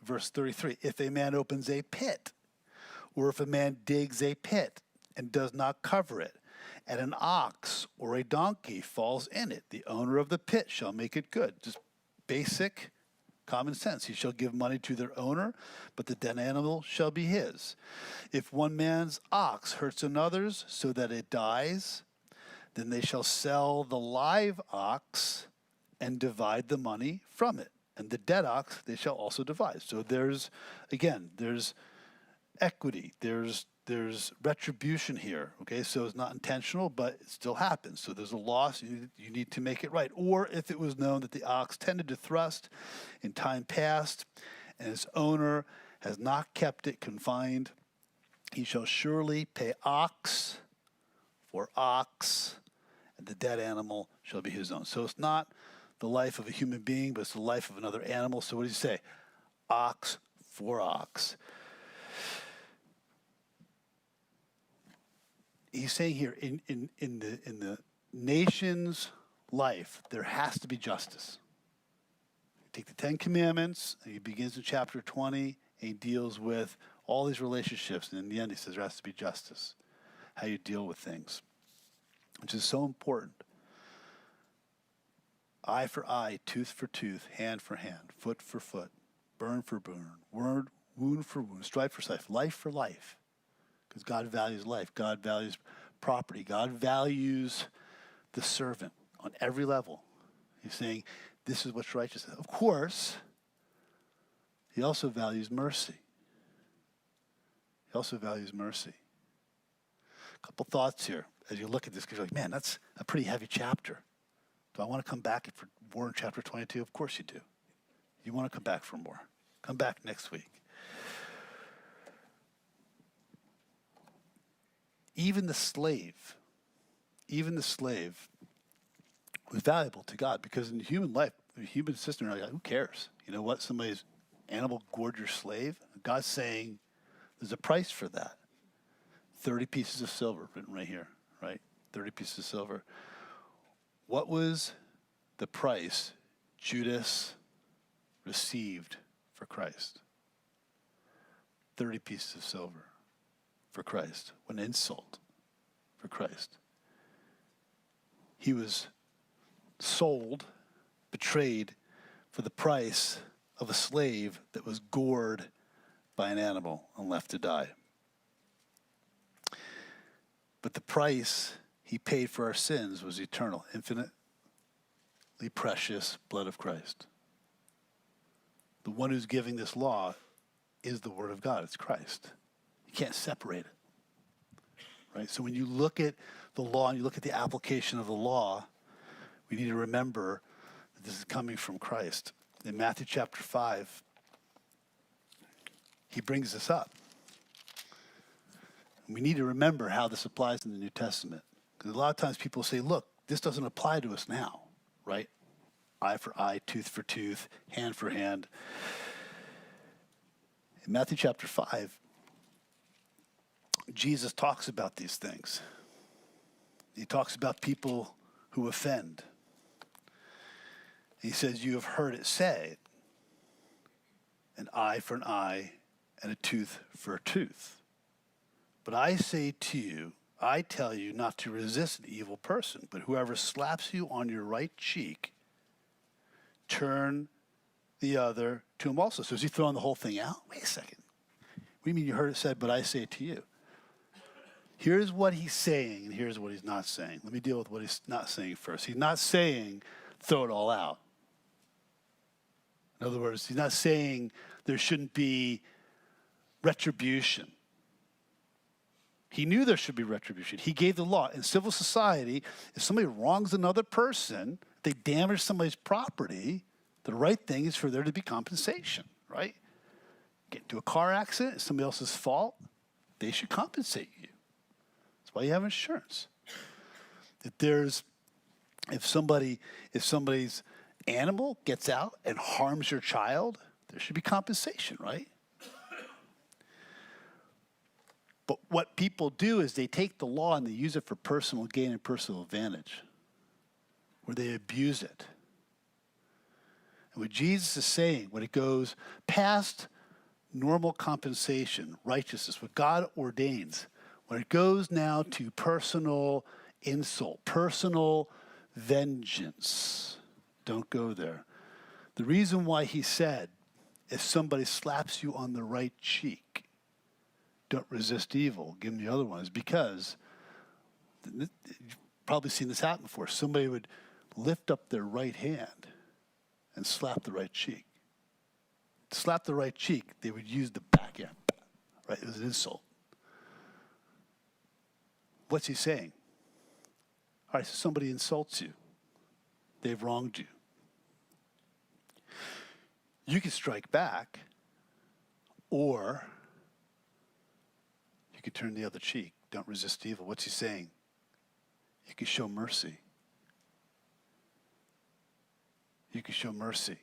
verse 33, if a man opens a pit, or if a man digs a pit and does not cover it, and an ox or a donkey falls in it, the owner of the pit shall make it good. Just basic common sense. He shall give money to their owner, but the dead animal shall be his. If one man's ox hurts another's so that it dies, then they shall sell the live ox and divide the money from it. And the dead ox they shall also divide. So there's equity. There's retribution here. Okay, so it's not intentional, but it still happens. So there's a loss. You need to make it right. Or if it was known that the ox tended to thrust in time past, and its owner has not kept it confined, he shall surely pay ox for ox, and the dead animal shall be his own. So it's not the life of a human being, but it's the life of another animal. So what does he say? Ox for ox. He's saying here, in the nation's life, there has to be justice. You take the Ten Commandments, and he begins in chapter 20, and he deals with all these relationships, and in the end he says there has to be justice, how you deal with things, which is so important. Eye for eye, tooth for tooth, hand for hand, foot for foot, burn for burn, wound for wound, stripe for stripe, life for life. Because God values life. God values property. God values the servant on every level. He's saying this is what's righteous. Of course, he also values mercy. He also values mercy. A couple thoughts here as you look at this, because you're like, man, that's a pretty heavy chapter. Do I want to come back for more in chapter 22? Of course you do. You want to come back for more. Come back next week. Even the slave was valuable to God, because in human life, the human system, like, who cares? You know what? Somebody's animal gored your slave. God's saying there's a price for that. 30 pieces of silver, written right here, right? 30 pieces of silver. What was the price Judas received for Christ? 30 pieces of silver for Christ. What an insult for Christ. He was sold, betrayed for the price of a slave that was gored by an animal and left to die. But the price he paid for our sins was eternal, infinitely precious blood of Christ. The one who's giving this law is the Word of God. It's Christ. You can't separate it. Right? So when you look at the law and you look at the application of the law, we need to remember that this is coming from Christ. In Matthew chapter 5, he brings this up. And we need to remember how this applies in the New Testament. Because a lot of times people say, look, this doesn't apply to us now, right? Eye for eye, tooth for tooth, hand for hand. In Matthew chapter 5, Jesus talks about these things. He talks about people who offend. He says, you have heard it said, an eye for an eye and a tooth for a tooth. But I say to you, I tell you not to resist an evil person, but whoever slaps you on your right cheek, turn the other to him also. So is he throwing the whole thing out? Wait a second. What do you mean you heard it said, but I say it to you? Here's what he's saying, and here's what he's not saying. Let me deal with what he's not saying first. He's not saying throw it all out. In other words, he's not saying there shouldn't be retribution. He knew there should be retribution. He gave the law. In civil society, if somebody wrongs another person, they damage somebody's property, the right thing is for there to be compensation, right? Get into a car accident, it's somebody else's fault, they should compensate you. That's why you have insurance. If somebody's animal gets out and harms your child, there should be compensation, right? But what people do is they take the law and they use it for personal gain and personal advantage, where they abuse it. And what Jesus is saying, when it goes past normal compensation, righteousness, what God ordains, when it goes now to personal insult, personal vengeance, don't go there. The reason why he said, if somebody slaps you on the right cheek, don't resist evil, give them the other one, is because probably seen this happen before. Somebody would lift up their right hand and slap the right cheek. To slap the right cheek, they would use the backhand, right? It was an insult. What's he saying? All right, so somebody insults you. They've wronged you. You can strike back, or you can turn the other cheek. Don't resist evil. What's he saying? You can show mercy. You can show mercy.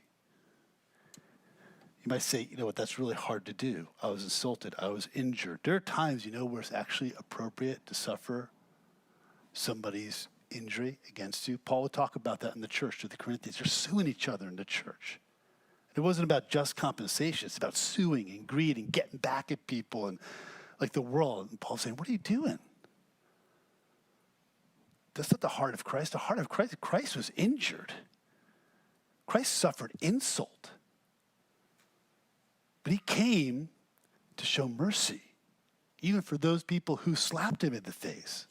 You might say, you know what, that's really hard to do. I was insulted. I was injured. There are times, where it's actually appropriate to suffer somebody's injury against you. Paul would talk about that in the church to the Corinthians. They're suing each other in the church. It wasn't about just compensation. It's about suing and greed and getting back at people and like the world. And Paul's saying, what are you doing? That's not the heart of Christ. The heart of Christ was injured. Christ suffered insult. But he came to show mercy, even for those people who slapped him in the face.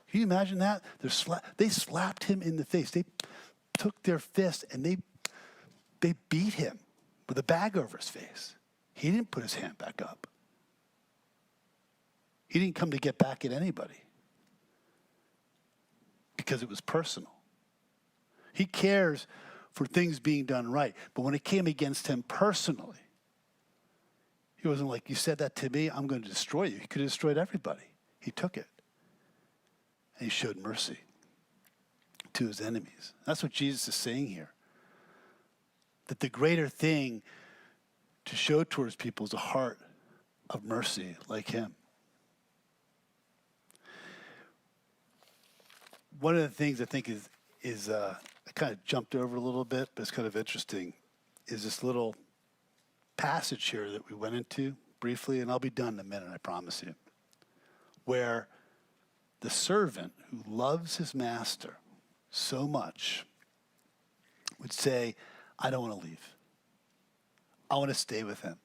Can you imagine that? They slapped him in the face. They took their fist and they beat him with a bag over his face. He didn't put his hand back up. He didn't come to get back at anybody because it was personal. He cares for things being done right. But when it came against him personally, he wasn't like, you said that to me, I'm going to destroy you. He could have destroyed everybody. He took it. And he showed mercy to his enemies. That's what Jesus is saying here. That the greater thing to show towards people is a heart of mercy like him. One of the things I think is I kind of jumped over a little bit, but it's kind of interesting, is this little passage here that we went into briefly, and I'll be done in a minute, I promise you, where the servant who loves his master so much would say, I don't want to leave. I want to stay with him.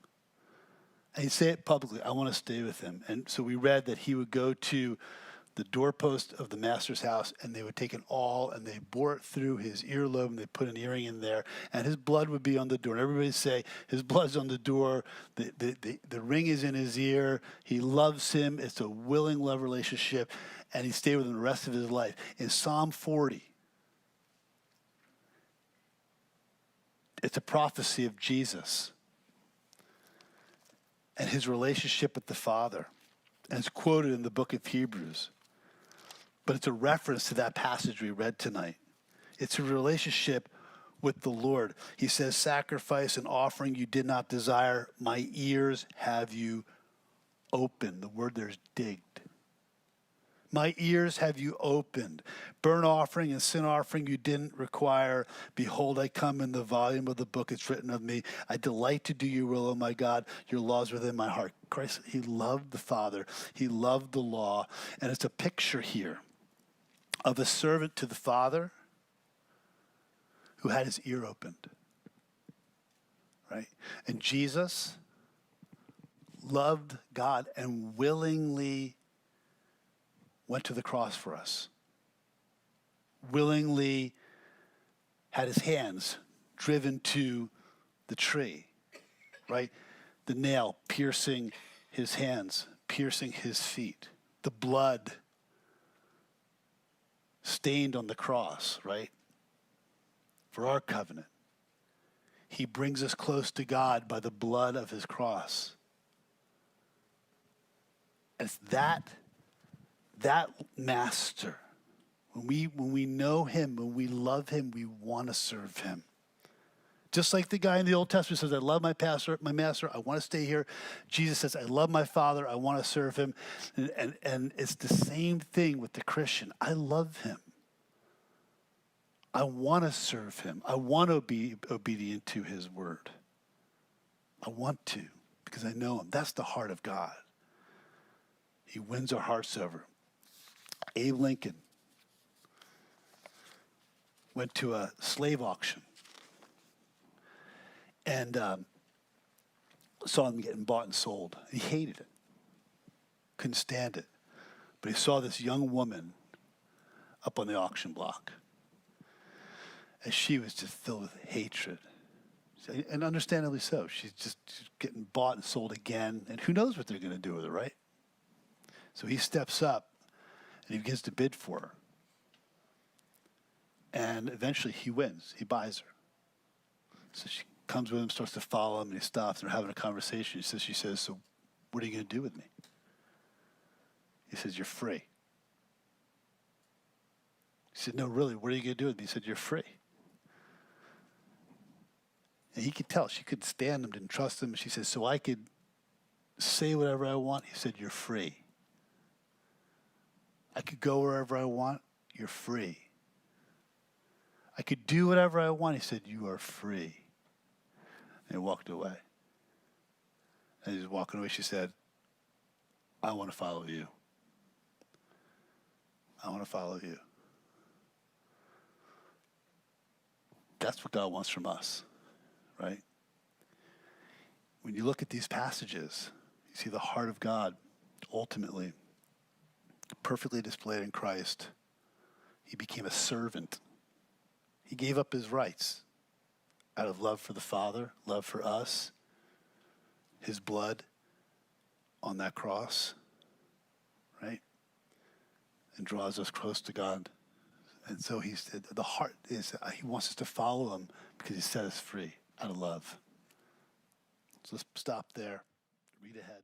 And he'd say it publicly, I want to stay with him. And so we read that he would go to the doorpost of the master's house, and they would take an awl and they bore it through his earlobe, and they put an earring in there, and his blood would be on the door. And everybody would say, his blood's on the door, the ring is in his ear, he loves him, it's a willing love relationship, and he stayed with him the rest of his life. In Psalm 40, it's a prophecy of Jesus and his relationship with the Father. And it's quoted in the book of Hebrews. But it's a reference to that passage we read tonight. It's a relationship with the Lord. He says, sacrifice and offering you did not desire. My ears have you opened. The word there is digged. My ears have you opened. Burnt offering and sin offering you didn't require. Behold, I come in the volume of the book. It's written of me. I delight to do your will, O my God. Your laws within my heart. Christ, he loved the Father. He loved the law. And it's a picture here of a servant to the Father who had his ear opened. Right? And Jesus loved God and willingly went to the cross for us. Willingly had his hands driven to the tree, right? The nail piercing his hands, piercing his feet. The blood stained on the cross, right? For our covenant. He brings us close to God by the blood of his cross. And it's that master, when we know him, when we love him, we want to serve him. Just like the guy in the Old Testament says, I love my master, I want to stay here. Jesus says, I love my Father, I want to serve him. And it's the same thing with the Christian. I love him. I want to serve him. I want to be obedient to his word. I want to, because I know him. That's the heart of God. He wins our hearts over. Abe Lincoln went to a slave auction and saw them getting bought and sold. He hated it. Couldn't stand it. But he saw this young woman up on the auction block. And she was just filled with hatred. And understandably so. She's getting bought and sold again. And who knows what they're going to do with her, right? So he steps up and he begins to bid for her. And eventually he wins. He buys her. So she comes with him, starts to follow him, and he stops. And they're having a conversation. She says, so what are you going to do with me? He says, you're free. He said, no, really, what are you going to do with me? He said, you're free. And he could tell. She couldn't stand him, didn't trust him. And she said, so I could say whatever I want? He said, you're free. I could go wherever I want? You're free. I could do whatever I want? He said, you are free. And he walked away. And as he was walking away, she said, I want to follow you. I want to follow you. That's what God wants from us, right? When you look at these passages, you see the heart of God ultimately perfectly displayed in Christ. He became a servant. He gave up his rights out of love for the Father, love for us, his blood on that cross, right? And draws us close to God. And so the heart is, he wants us to follow him because he set us free out of love. So let's stop there, read ahead.